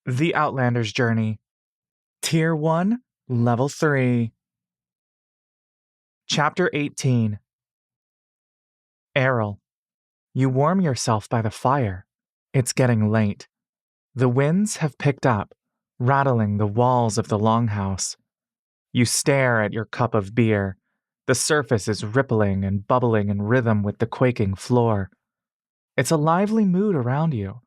The Outlanders Journey. Tier 1, Level 3. Chapter 18. Errol. You warm yourself by the fire. It's getting late. The winds have picked up, rattling the walls of the longhouse. You stare at your cup of beer. The surface is rippling and bubbling in rhythm with the quaking floor. It's a lively mood around you,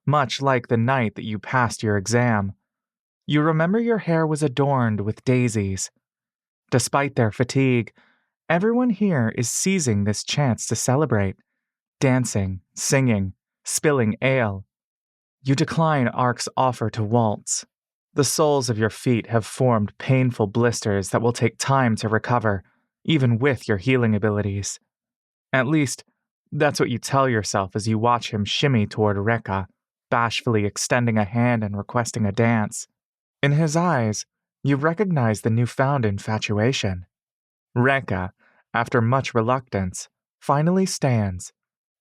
much like the night that you passed your exam. You remember your hair was adorned with daisies. Despite their fatigue, everyone here is seizing this chance to celebrate, dancing, singing, spilling ale. You decline Ark's offer to waltz. The soles of your feet have formed painful blisters that will take time to recover, even with your healing abilities. At least, that's what you tell yourself as you watch him shimmy toward Rekka, bashfully extending a hand and requesting a dance. In his eyes, you recognize the newfound infatuation. Rekka, after much reluctance, finally stands,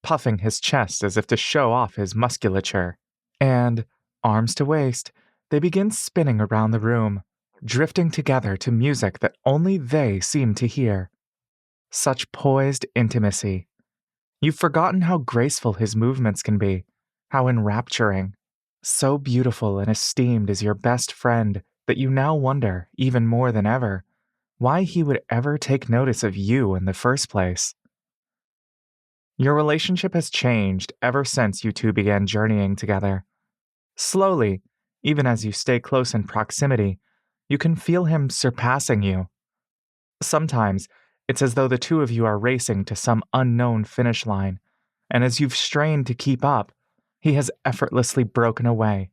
puffing his chest as if to show off his musculature. And, arms to waist, they begin spinning around the room, drifting together to music that only they seem to hear. Such poised intimacy. You've forgotten how graceful his movements can be, how enrapturing. So beautiful and esteemed is your best friend that you now wonder, even more than ever, why he would ever take notice of you in the first place. Your relationship has changed ever since you two began journeying together. Slowly, even as you stay close in proximity, you can feel him surpassing you. Sometimes, it's as though the two of you are racing to some unknown finish line, and as you've strained to keep up, he has effortlessly broken away.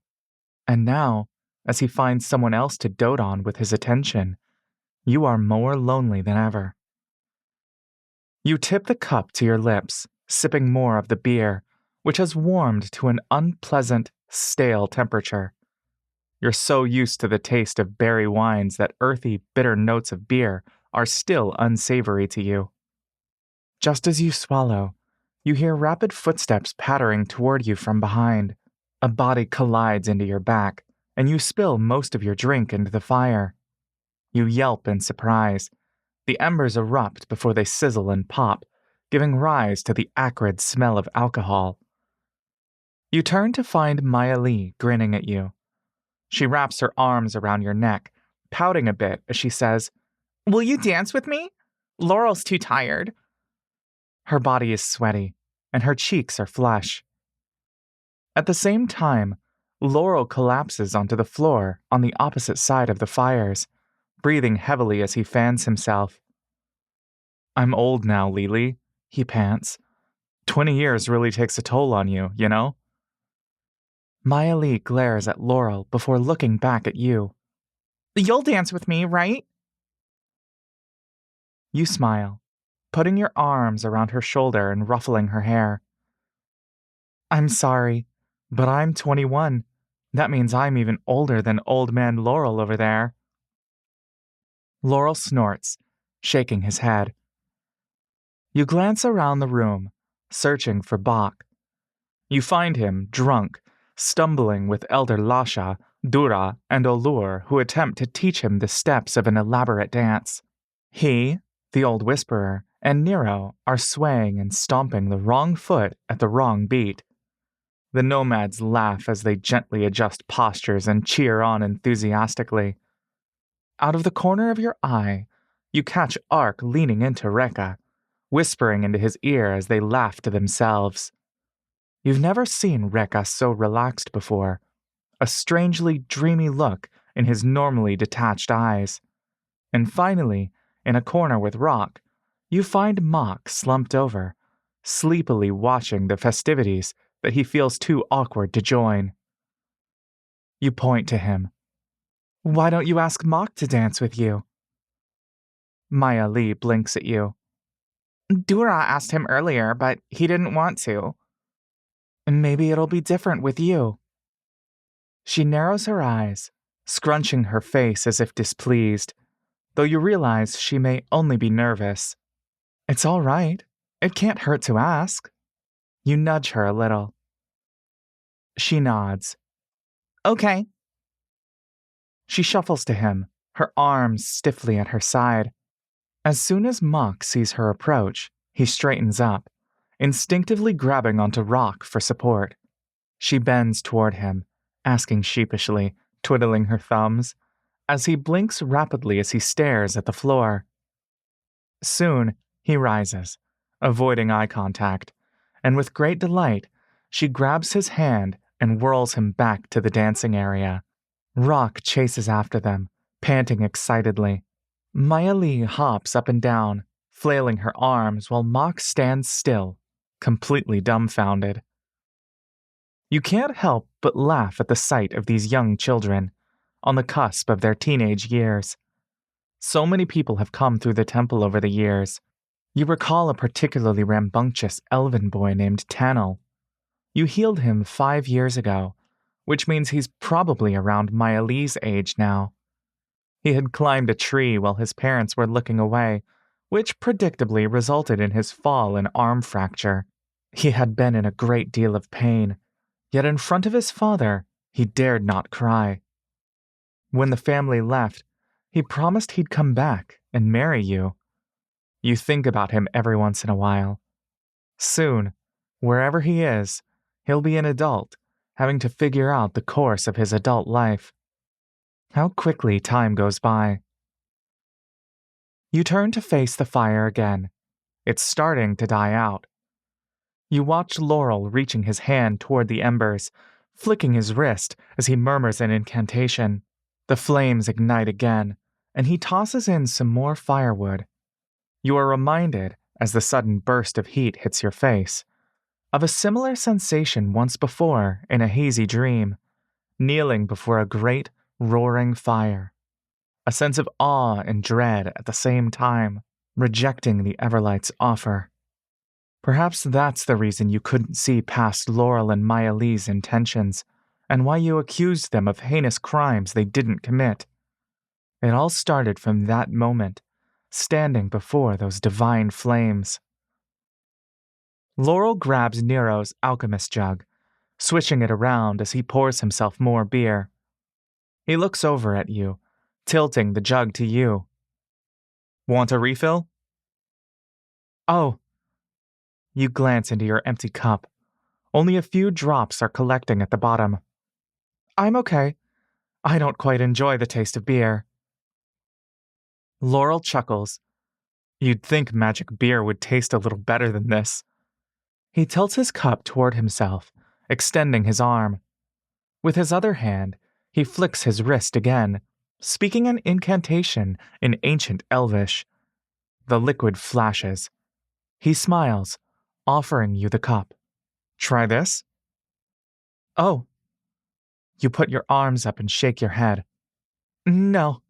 And now, as he finds someone else to dote on with his attention, you are more lonely than ever. You tip the cup to your lips, sipping more of the beer, which has warmed to an unpleasant, stale temperature. You're so used to the taste of berry wines that earthy, bitter notes of beer are still unsavory to you. Just as you swallow, you hear rapid footsteps pattering toward you from behind. A body collides into your back, and you spill most of your drink into the fire. You yelp in surprise. The embers erupt before they sizzle and pop, giving rise to the acrid smell of alcohol. You turn to find Maya Lee grinning at you. She wraps her arms around your neck, pouting a bit as she says, "Will you dance with me? Laurel's too tired." Her body is sweaty, and her cheeks are flush. At the same time, Laurel collapses onto the floor on the opposite side of the fires, breathing heavily as he fans himself. "I'm old now, Lily," he pants. 20 years really takes a toll on you, you know? Maya Lee glares at Laurel before looking back at you. "You'll dance with me, right?" You smile, putting your arms around her shoulder and ruffling her hair. "I'm sorry, but I'm 21. That means I'm even older than old man Laurel over there." Laurel snorts, shaking his head. You glance around the room, searching for Bach. You find him drunk, stumbling with Elder Lasha, Dura, and Olur, who attempt to teach him the steps of an elaborate dance. He, the old whisperer, and Nero are swaying and stomping the wrong foot at the wrong beat. The nomads laugh as they gently adjust postures and cheer on enthusiastically. Out of the corner of your eye, you catch Ark leaning into Rekka, whispering into his ear as they laugh to themselves. You've never seen Rekka so relaxed before, a strangely dreamy look in his normally detached eyes. And finally, in a corner with Rock, you find Mock slumped over, sleepily watching the festivities that he feels too awkward to join. You point to him. "Why don't you ask Mock to dance with you?" Maya Lee blinks at you. "Dura asked him earlier, but he didn't want to." "Maybe it'll be different with you." She narrows her eyes, scrunching her face as if displeased, though you realize she may only be nervous. "It's all right. It can't hurt to ask." You nudge her a little. She nods. "Okay, She shuffles to him, her arms stiffly at her side. As soon as Mock sees her approach, he straightens up, instinctively grabbing onto Rock for support. She bends toward him, asking sheepishly, twiddling her thumbs, as he blinks rapidly as he stares at the floor. Soon, he rises, avoiding eye contact, and with great delight, she grabs his hand and whirls him back to the dancing area. Rock chases after them, panting excitedly. Maya Lee hops up and down, flailing her arms while Mock stands still, completely dumbfounded. You can't help but laugh at the sight of these young children, on the cusp of their teenage years. So many people have come through the temple over the years. You recall a particularly rambunctious elven boy named Tannel. You healed him 5 years ago, which means he's probably around Maya Lee's age now. He had climbed a tree while his parents were looking away, which predictably resulted in his fall and arm fracture. He had been in a great deal of pain, yet in front of his father, he dared not cry. When the family left, he promised he'd come back and marry you. You think about him every once in a while. Soon, wherever he is, he'll be an adult, having to figure out the course of his adult life. How quickly time goes by. You turn to face the fire again. It's starting to die out. You watch Laurel reaching his hand toward the embers, flicking his wrist as he murmurs an incantation. The flames ignite again, and he tosses in some more firewood. You are reminded, as the sudden burst of heat hits your face, of a similar sensation once before in a hazy dream, kneeling before a great, roaring fire. A sense of awe and dread at the same time, rejecting the Everlight's offer. Perhaps that's the reason you couldn't see past Laurel and Maya Lee's intentions, and why you accused them of heinous crimes they didn't commit. It all started from that moment, standing before those divine flames. Laurel grabs Nero's alchemist jug, swishing it around as he pours himself more beer. He looks over at you, tilting the jug to you. Want a refill? Oh. You glance into your empty cup. Only a few drops are collecting at the bottom. I'm okay. I don't quite enjoy the taste of beer. Laurel chuckles. You'd think magic beer would taste a little better than this. He tilts his cup toward himself, extending his arm. With his other hand, he flicks his wrist again, speaking an incantation in ancient Elvish. The liquid flashes. He smiles, offering you the cup. Try this? Oh. You put your arms up and shake your head. No,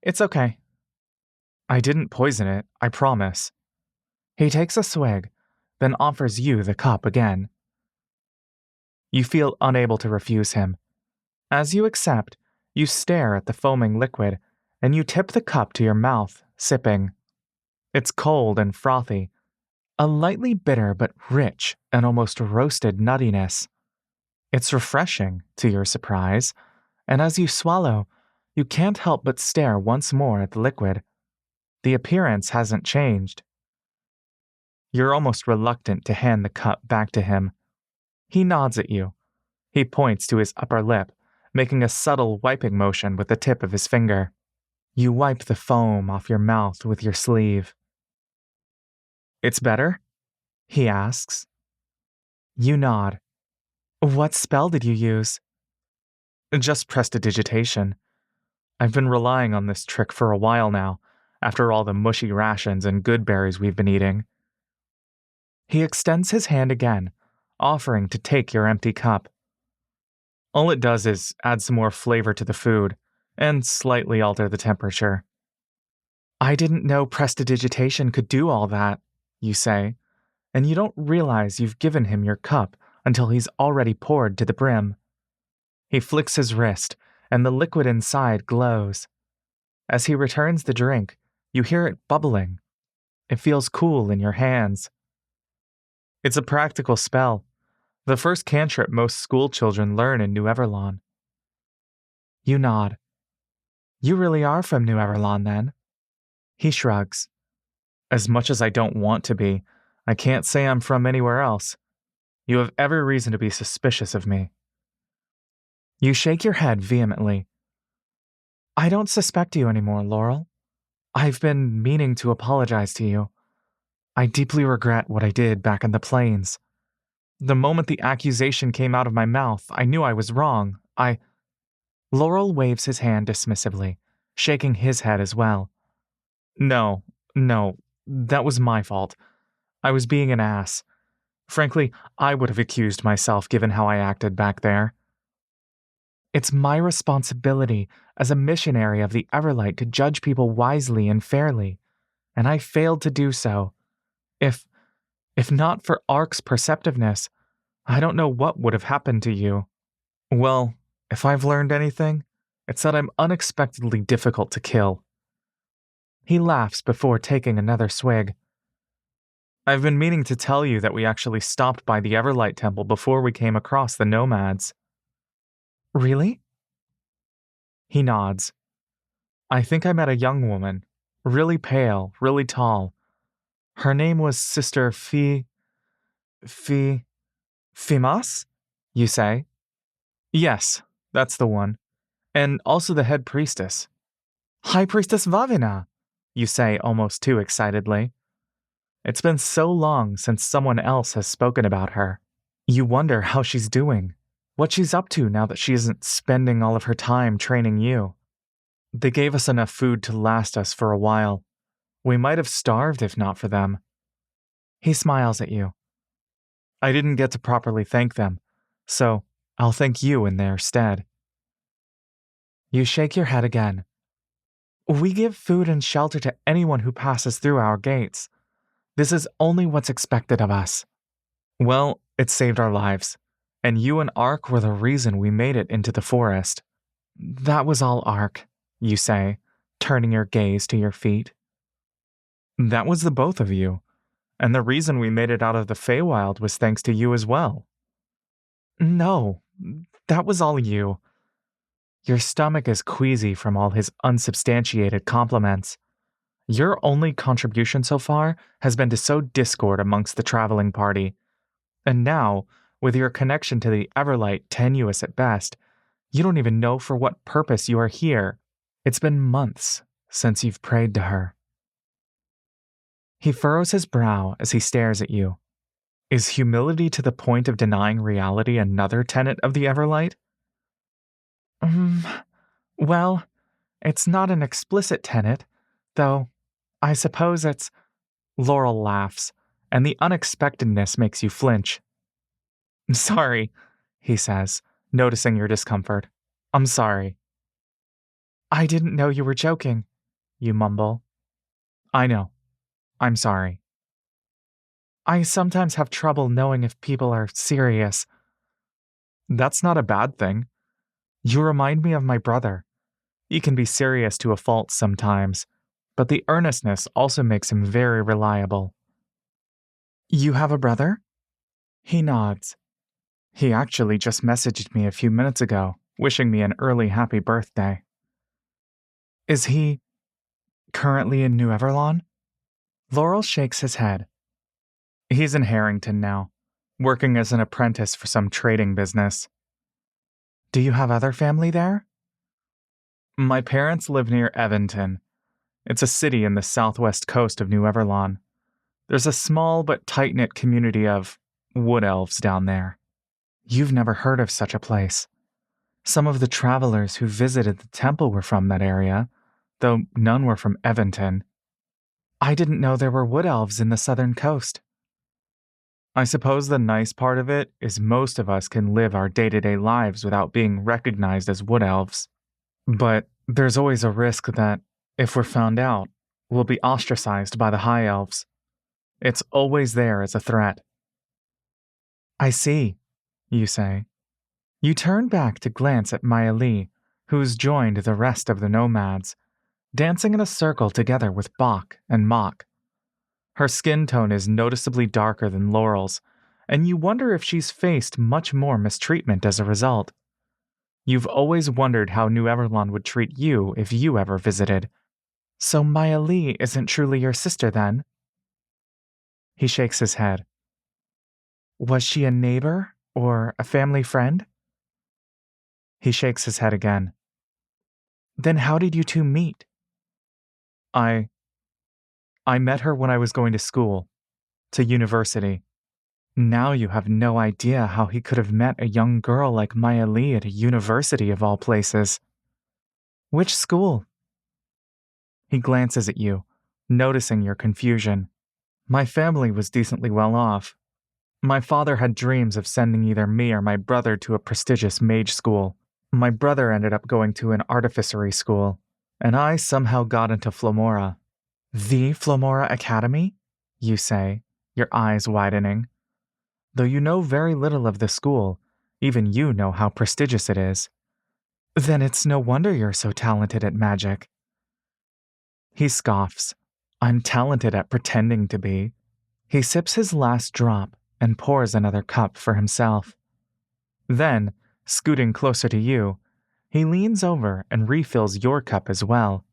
it's okay. I didn't poison it, I promise. He takes a swig, then offers you the cup again. You feel unable to refuse him. As you accept, you stare at the foaming liquid, and you tip the cup to your mouth, sipping. It's cold and frothy, a lightly bitter but rich and almost roasted nuttiness. It's refreshing, to your surprise, and as you swallow, you can't help but stare once more at the liquid. The appearance hasn't changed. You're almost reluctant to hand the cup back to him. He nods at you. He points to his upper lip, making a subtle wiping motion with the tip of his finger. You wipe the foam off your mouth with your sleeve. It's better? He asks. You nod. What spell did you use? Just prestidigitation. I've been relying on this trick for a while now, after all the mushy rations and good berries we've been eating. He extends his hand again, offering to take your empty cup. All it does is add some more flavor to the food, and slightly alter the temperature. I didn't know prestidigitation could do all that, you say, and you don't realize you've given him your cup until he's already poured to the brim. He flicks his wrist, and the liquid inside glows. As he returns the drink, you hear it bubbling. It feels cool in your hands. It's a practical spell, the first cantrip most school children learn in New Everlon. You nod. You really are from New Everlon, then? He shrugs. As much as I don't want to be, I can't say I'm from anywhere else. You have every reason to be suspicious of me. You shake your head vehemently. I don't suspect you anymore, Laurel. I've been meaning to apologize to you. I deeply regret what I did back in the plains. The moment the accusation came out of my mouth, I knew I was wrong. Laurel waves his hand dismissively, shaking his head as well. No, that was my fault. I was being an ass. Frankly, I would have accused myself given how I acted back there. It's my responsibility as a missionary of the Everlight to judge people wisely and fairly, and I failed to do so. If not for Ark's perceptiveness, I don't know what would have happened to you. Well, if I've learned anything, it's that I'm unexpectedly difficult to kill. He laughs before taking another swig. I've been meaning to tell you that we actually stopped by the Everlight Temple before we came across the nomads. Really? He nods. I think I met a young woman, really pale, really tall. Her name was Sister Fimas, you say? Yes, that's the one. And also the head priestess. High Priestess Vavina, you say almost too excitedly. It's been so long since someone else has spoken about her. You wonder how she's doing, what she's up to now that she isn't spending all of her time training you. They gave us enough food to last us for a while. We might have starved if not for them. He smiles at you. I didn't get to properly thank them, so I'll thank you in their stead. You shake your head again. We give food and shelter to anyone who passes through our gates. This is only what's expected of us. Well, it saved our lives, and you and Ark were the reason we made it into the forest. That was all Ark, you say, turning your gaze to your feet. That was the both of you, and the reason we made it out of the Feywild was thanks to you as well. No, that was all you. Your stomach is queasy from all his unsubstantiated compliments. Your only contribution so far has been to sow discord amongst the traveling party. And now, with your connection to the Everlight tenuous at best, you don't even know for what purpose you are here. It's been months since you've prayed to her. He furrows his brow as he stares at you. Is humility to the point of denying reality another tenet of the Everlight? Well, it's not an explicit tenet, though I suppose it's... Laurel laughs, and the unexpectedness makes you flinch. Sorry, he says, noticing your discomfort. I'm sorry. I didn't know you were joking, you mumble. I know. I'm sorry. I sometimes have trouble knowing if people are serious. That's not a bad thing. You remind me of my brother. He can be serious to a fault sometimes, but the earnestness also makes him very reliable. You have a brother? He nods. He actually just messaged me a few minutes ago, wishing me an early happy birthday. Is he currently in New Everlon? Laurel shakes his head. He's in Harrington now, working as an apprentice for some trading business. Do you have other family there? My parents live near Evanton. It's a city in the southwest coast of New Everlon. There's a small but tight-knit community of wood elves down there. You've never heard of such a place. Some of the travelers who visited the temple were from that area, though none were from Evanton. I didn't know there were wood elves in the southern coast. I suppose the nice part of it is most of us can live our day-to-day lives without being recognized as wood elves. But there's always a risk that, if we're found out, we'll be ostracized by the high elves. It's always there as a threat. I see, you say. You turn back to glance at Maya Lee, who's joined the rest of the nomads, dancing in a circle together with Bach and Mock. Her skin tone is noticeably darker than Laurel's, and you wonder if she's faced much more mistreatment as a result. You've always wondered how New Everland would treat you if you ever visited. So Maya Lee isn't truly your sister then? He shakes his head. Was she a neighbor or a family friend? He shakes his head again. Then how did you two meet? I met her when I was going to school, to university. Now you have no idea how he could have met a young girl like Maya Lee at a university of all places. Which school? He glances at you, noticing your confusion. My family was decently well off. My father had dreams of sending either me or my brother to a prestigious mage school. My brother ended up going to an artificery school, and I somehow got into Flamora. The Flamora Academy? You say, your eyes widening. Though you know very little of the school, even you know how prestigious it is. Then it's no wonder you're so talented at magic. He scoffs. I'm talented at pretending to be. He sips his last drop and pours another cup for himself. Then, scooting closer to you, he leans over and refills your cup as well.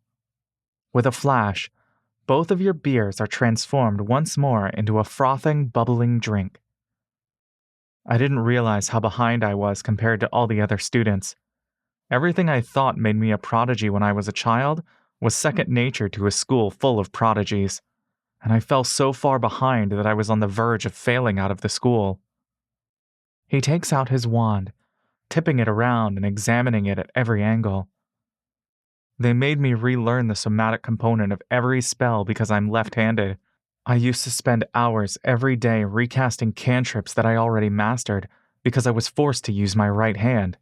With a flash, both of your beers are transformed once more into a frothing, bubbling drink. I didn't realize how behind I was compared to all the other students. Everything I thought made me a prodigy when I was a child was second nature to a school full of prodigies, and I fell so far behind that I was on the verge of failing out of the school. He takes out his wand, tipping it around and examining it at every angle. They made me relearn the somatic component of every spell because I'm left-handed. I used to spend hours every day recasting cantrips that I already mastered because I was forced to use my right hand.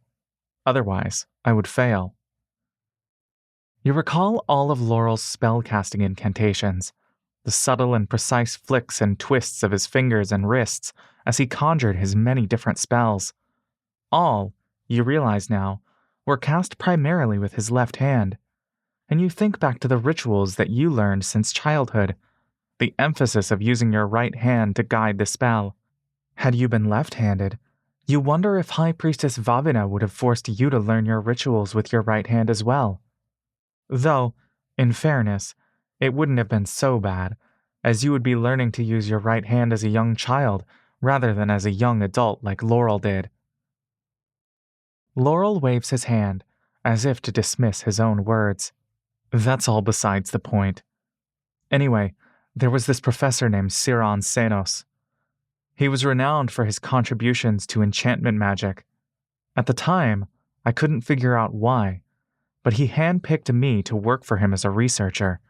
Otherwise, I would fail. You recall all of Laurel's spell-casting incantations, the subtle and precise flicks and twists of his fingers and wrists as he conjured his many different spells. All, you realize now, were cast primarily with his left hand, and you think back to the rituals that you learned since childhood, the emphasis of using your right hand to guide the spell. Had you been left-handed, you wonder if High Priestess Vavina would have forced you to learn your rituals with your right hand as well. Though, in fairness, it wouldn't have been so bad, as you would be learning to use your right hand as a young child rather than as a young adult like Laurel did. Laurel waves his hand, as if to dismiss his own words. That's all besides the point. Anyway, there was this professor named Siron Senos. He was renowned for his contributions to enchantment magic. At the time, I couldn't figure out why, but he handpicked me to work for him as a researcher.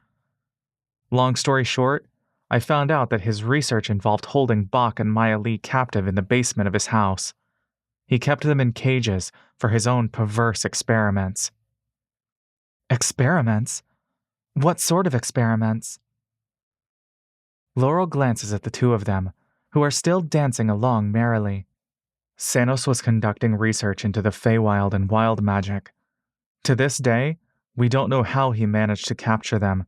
Long story short, I found out that his research involved holding Bach and Maya Lee captive in the basement of his house. He kept them in cages for his own perverse experiments. Experiments? What sort of experiments? Laurel glances at the two of them, who are still dancing along merrily. Senos was conducting research into the Feywild and wild magic. To this day, we don't know how he managed to capture them,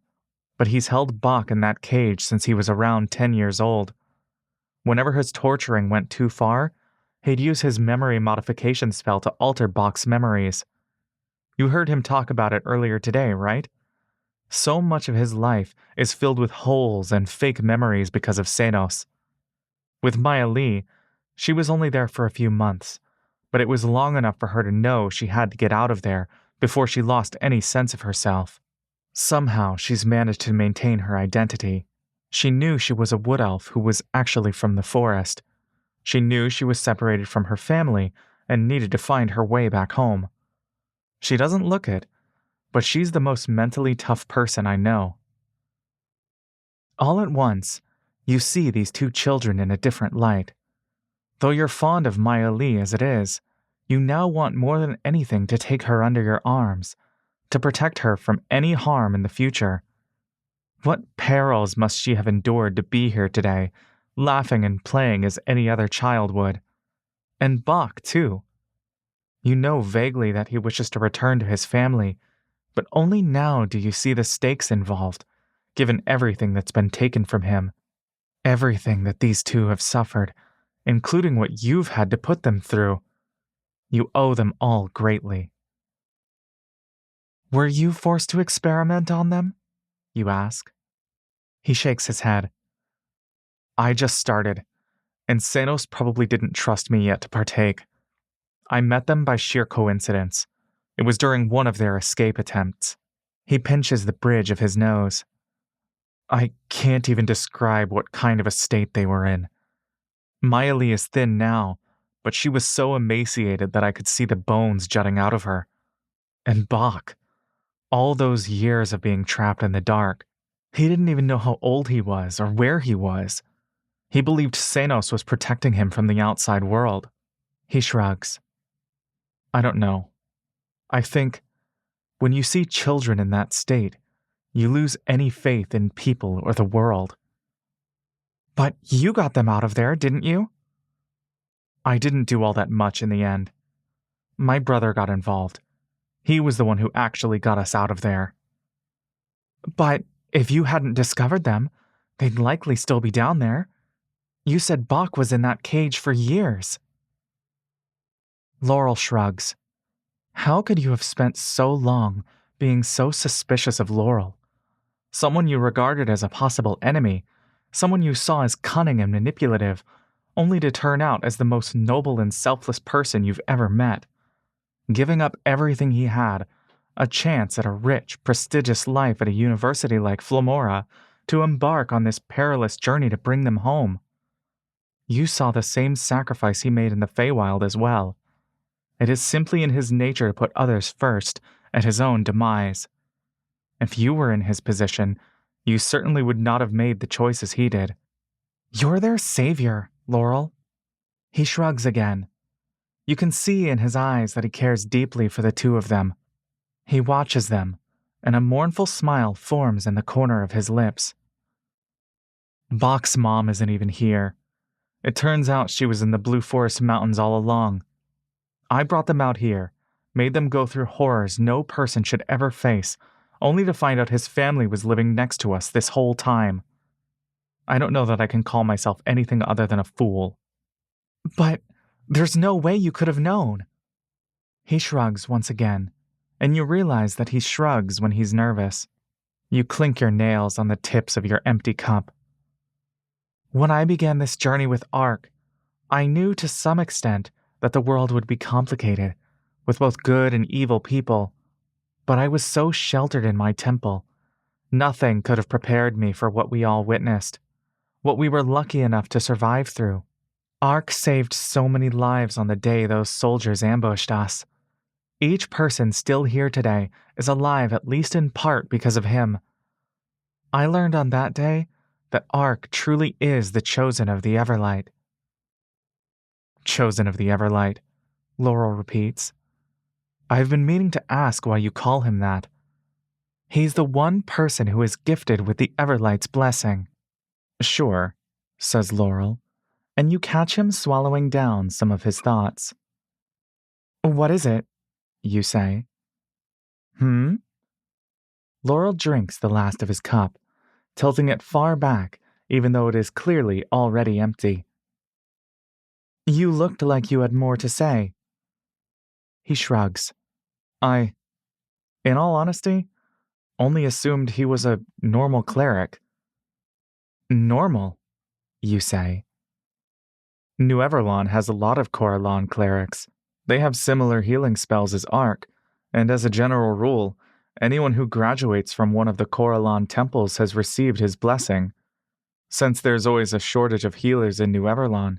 but he's held Bach in that cage since he was around 10 years old. Whenever his torturing went too far, he'd use his memory modification spell to alter Bach's memories. You heard him talk about it earlier today, right? So much of his life is filled with holes and fake memories because of Senos. With Maya Lee, she was only there for a few months, but it was long enough for her to know she had to get out of there before she lost any sense of herself. Somehow, she's managed to maintain her identity. She knew she was a wood elf who was actually from the forest. She knew she was separated from her family and needed to find her way back home. She doesn't look it, but she's the most mentally tough person I know. All at once, you see these two children in a different light. Though you're fond of Maya Lee as it is, you now want more than anything to take her under your arms, to protect her from any harm in the future. What perils must she have endured to be here today, laughing and playing as any other child would? And Bach, too. You know vaguely that he wishes to return to his family, but only now do you see the stakes involved, given everything that's been taken from him. Everything that these two have suffered, including what you've had to put them through. You owe them all greatly. Were you forced to experiment on them? You ask. He shakes his head. I just started, and Sanos probably didn't trust me yet to partake. I met them by sheer coincidence. It was during one of their escape attempts. He pinches the bridge of his nose. I can't even describe what kind of a state they were in. Miley is thin now, but she was so emaciated that I could see the bones jutting out of her. And Bach, all those years of being trapped in the dark, he didn't even know how old he was or where he was. He believed Sanos was protecting him from the outside world. He shrugs. I don't know. I think when you see children in that state, you lose any faith in people or the world. But you got them out of there, didn't you? I didn't do all that much in the end. My brother got involved. He was the one who actually got us out of there. But if you hadn't discovered them, they'd likely still be down there. You said Bach was in that cage for years. Laurel shrugs. How could you have spent so long being so suspicious of Laurel? Someone you regarded as a possible enemy, someone you saw as cunning and manipulative, only to turn out as the most noble and selfless person you've ever met. Giving up everything he had, a chance at a rich, prestigious life at a university like Flamora, to embark on this perilous journey to bring them home. You saw the same sacrifice he made in the Feywild as well. It is simply in his nature to put others first, at his own demise. If you were in his position, you certainly would not have made the choices he did. You're their savior, Laurel. He shrugs again. You can see in his eyes that he cares deeply for the two of them. He watches them, and a mournful smile forms in the corner of his lips. Bach's mom isn't even here. It turns out she was in the Blue Forest Mountains all along. I brought them out here, made them go through horrors no person should ever face, only to find out his family was living next to us this whole time. I don't know that I can call myself anything other than a fool. But there's no way you could have known. He shrugs once again, and you realize that he shrugs when he's nervous. You clink your nails on the tips of your empty cup. When I began this journey with Ark, I knew to some extent that the world would be complicated, with both good and evil people, but I was so sheltered in my temple. Nothing could have prepared me for what we all witnessed, what we were lucky enough to survive through. Ark saved so many lives on the day those soldiers ambushed us. Each person still here today is alive at least in part because of him. I learned on that day that Ark truly is the chosen of the Everlight. Chosen of the Everlight, Laurel repeats. I've been meaning to ask why you call him that. He's the one person who is gifted with the Everlight's blessing. Sure, says Laurel, and you catch him swallowing down some of his thoughts. What is it? You say. Laurel drinks the last of his cup, tilting it far back, even though it is clearly already empty. You looked like you had more to say. He shrugs. In all honesty, only assumed he was a normal cleric. Normal, you say. New Everlon has a lot of Coralon clerics. They have similar healing spells as Ark, and as a general rule, anyone who graduates from one of the Coralon temples has received his blessing. Since there's always a shortage of healers in New Everlon,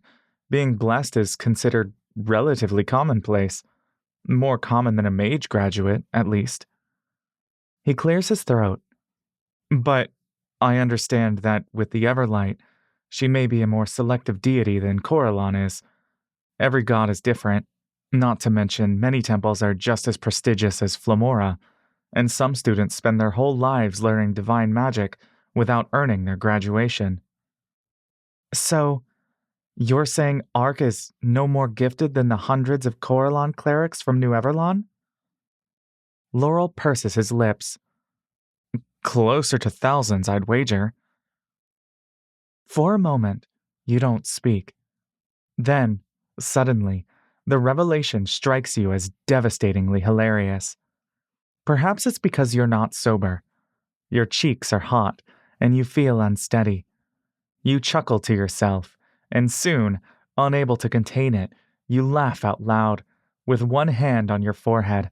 being blessed is considered relatively commonplace. More common than a mage graduate, at least. He clears his throat. But I understand that with the Everlight, she may be a more selective deity than Coralon is. Every god is different, not to mention many temples are just as prestigious as Flamora, and some students spend their whole lives learning divine magic without earning their graduation. So, you're saying Ark is no more gifted than the hundreds of Coralon clerics from New Everlon? Laurel purses his lips. Closer to thousands, I'd wager. For a moment, you don't speak. Then, suddenly, the revelation strikes you as devastatingly hilarious. Perhaps it's because you're not sober. Your cheeks are hot, and you feel unsteady. You chuckle to yourself, and soon, unable to contain it, you laugh out loud, with one hand on your forehead.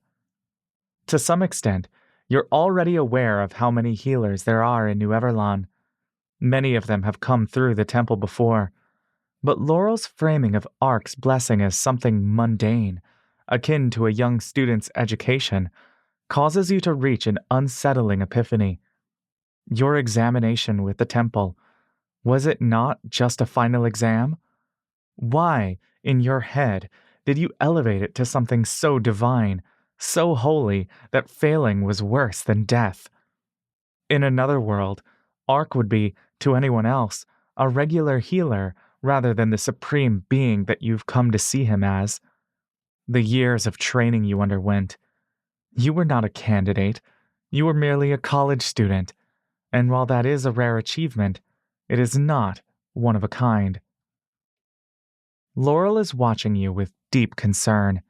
To some extent, you're already aware of how many healers there are in New Everlon. Many of them have come through the temple before, but Laurel's framing of Ark's blessing as something mundane, akin to a young student's education, causes you to reach an unsettling epiphany. Your examination with the temple, was it not just a final exam? Why, in your head, did you elevate it to something so divine, so holy, that failing was worse than death? In another world, Ark would be, to anyone else, a regular healer rather than the supreme being that you've come to see him as. The years of training you underwent. You were not a candidate. You were merely a college student. And while that is a rare achievement, it is not one of a kind. Laurel is watching you with deep concern,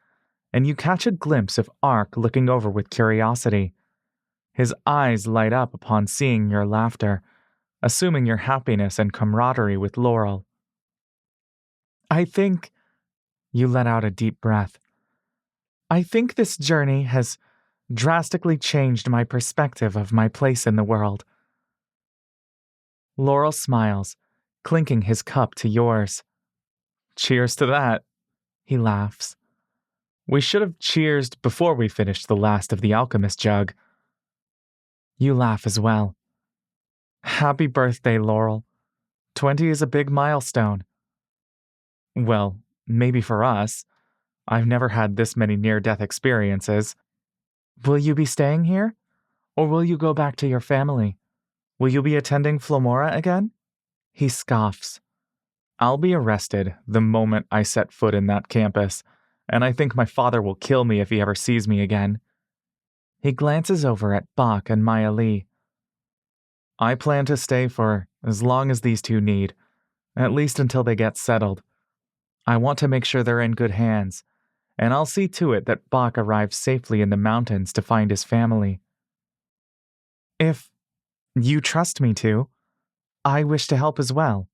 and you catch a glimpse of Ark looking over with curiosity. His eyes light up upon seeing your laughter, assuming your happiness and camaraderie with Laurel. I think, you let out a deep breath, I think this journey has drastically changed my perspective of my place in the world. Laurel smiles, clinking his cup to yours. Cheers to that, he laughs. We should have cheersed before we finished the last of the alchemist jug. You laugh as well. Happy birthday, Laurel. 20 is a big milestone. Well, maybe for us. I've never had this many near-death experiences. Will you be staying here? Or will you go back to your family? Will you be attending Flomora again? He scoffs. I'll be arrested the moment I set foot in that campus, and I think my father will kill me if he ever sees me again. He glances over at Bach and Maya Lee. I plan to stay for as long as these two need, at least until they get settled. I want to make sure they're in good hands, and I'll see to it that Bach arrives safely in the mountains to find his family. If you trust me to, I wish to help as well.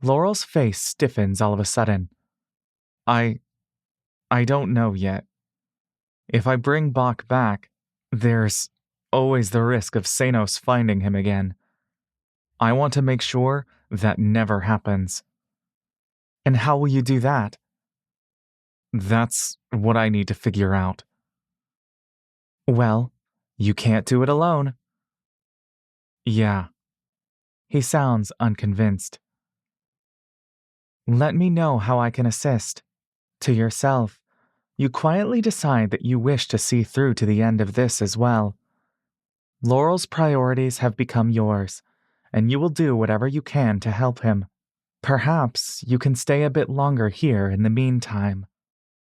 Laurel's face stiffens all of a sudden. I don't know yet. If I bring Bach back, there's always the risk of Senos finding him again. I want to make sure that never happens. And how will you do that? That's what I need to figure out. Well, you can't do it alone. Yeah. He sounds unconvinced. Let me know how I can assist. To yourself, you quietly decide that you wish to see through to the end of this as well. Laurel's priorities have become yours, and you will do whatever you can to help him. Perhaps you can stay a bit longer here in the meantime.